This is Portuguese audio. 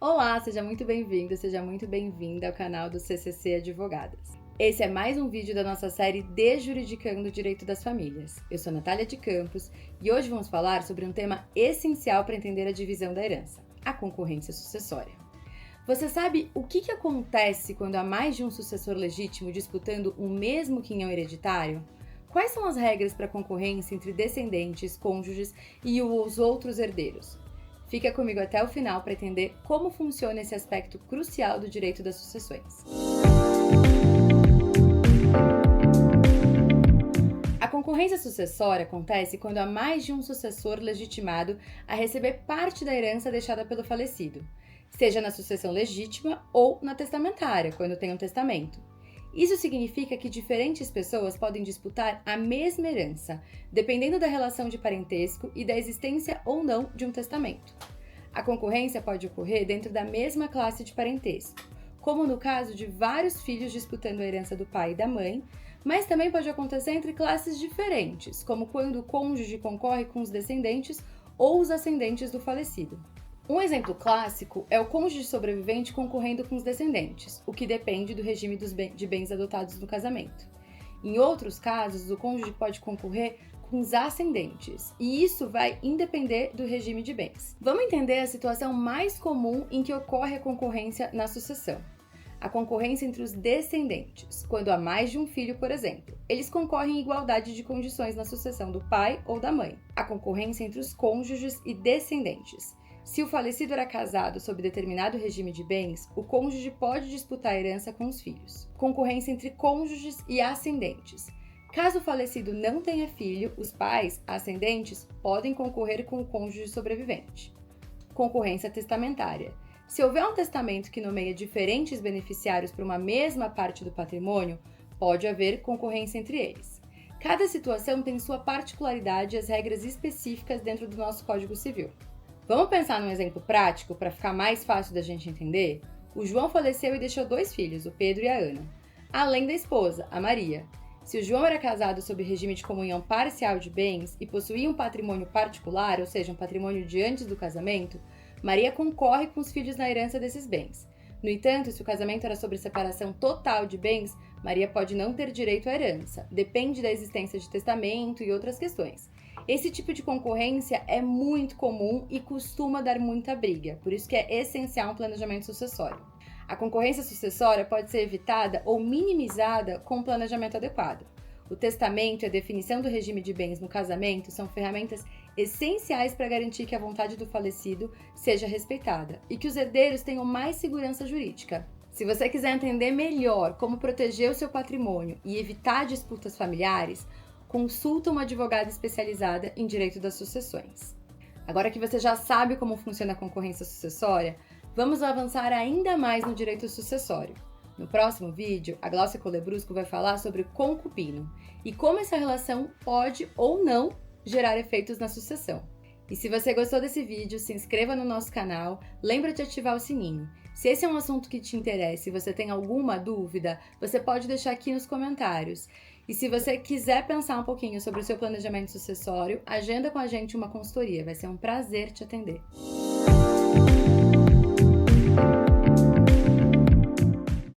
Olá, seja muito bem-vindo, seja muito bem-vinda ao canal do CCC Advogadas. Esse é mais um vídeo da nossa série Desjuridicando o Direito das Famílias. Eu sou Natália de Campos e hoje vamos falar sobre um tema essencial para entender a divisão da herança, a concorrência sucessória. Você sabe o que acontece quando há mais de um sucessor legítimo disputando o mesmo quinhão hereditário? Quais são as regras para a concorrência entre descendentes, cônjuges e os outros herdeiros? Fica comigo até o final para entender como funciona esse aspecto crucial do direito das sucessões. A concorrência sucessória acontece quando há mais de um sucessor legitimado a receber parte da herança deixada pelo falecido, seja na sucessão legítima ou na testamentária, quando tem um testamento. Isso significa que diferentes pessoas podem disputar a mesma herança, dependendo da relação de parentesco e da existência ou não de um testamento. A concorrência pode ocorrer dentro da mesma classe de parentesco, como no caso de vários filhos disputando a herança do pai e da mãe, mas também pode acontecer entre classes diferentes, como quando o cônjuge concorre com os descendentes ou os ascendentes do falecido. Um exemplo clássico é o cônjuge sobrevivente concorrendo com os descendentes, o que depende do regime de bens adotados no casamento. Em outros casos, o cônjuge pode concorrer com os ascendentes, e isso vai independer do regime de bens. Vamos entender a situação mais comum em que ocorre a concorrência na sucessão. A concorrência entre os descendentes, quando há mais de um filho, por exemplo. Eles concorrem em igualdade de condições na sucessão do pai ou da mãe. A concorrência entre os cônjuges e descendentes. Se o falecido era casado sob determinado regime de bens, o cônjuge pode disputar a herança com os filhos. Concorrência entre cônjuges e ascendentes. Caso o falecido não tenha filho, os pais, ascendentes, podem concorrer com o cônjuge sobrevivente. Concorrência testamentária. Se houver um testamento que nomeia diferentes beneficiários para uma mesma parte do patrimônio, pode haver concorrência entre eles. Cada situação tem sua particularidade e as regras específicas dentro do nosso Código Civil. Vamos pensar num exemplo prático para ficar mais fácil da gente entender? O João faleceu e deixou 2 filhos, o Pedro e a Ana, além da esposa, a Maria. Se o João era casado sob regime de comunhão parcial de bens e possuía um patrimônio particular, ou seja, um patrimônio de antes do casamento, Maria concorre com os filhos na herança desses bens. No entanto, se o casamento era sobre separação total de bens, Maria pode não ter direito à herança, depende da existência de testamento e outras questões. Esse tipo de concorrência é muito comum e costuma dar muita briga, por isso que é essencial um planejamento sucessório. A concorrência sucessória pode ser evitada ou minimizada com um planejamento adequado. O testamento e a definição do regime de bens no casamento são ferramentas essenciais para garantir que a vontade do falecido seja respeitada e que os herdeiros tenham mais segurança jurídica. Se você quiser entender melhor como proteger o seu patrimônio e evitar disputas familiares, consulta uma advogada especializada em direito das sucessões. Agora que você já sabe como funciona a concorrência sucessória, vamos avançar ainda mais no direito sucessório. No próximo vídeo, a Gláucia Colebrusco vai falar sobre concubino e como essa relação pode ou não gerar efeitos na sucessão. E se você gostou desse vídeo, se inscreva no nosso canal, lembra de ativar o sininho. Se esse é um assunto que te interessa e você tem alguma dúvida, você pode deixar aqui nos comentários. E se você quiser pensar um pouquinho sobre o seu planejamento sucessório, agenda com a gente uma consultoria, vai ser um prazer te atender.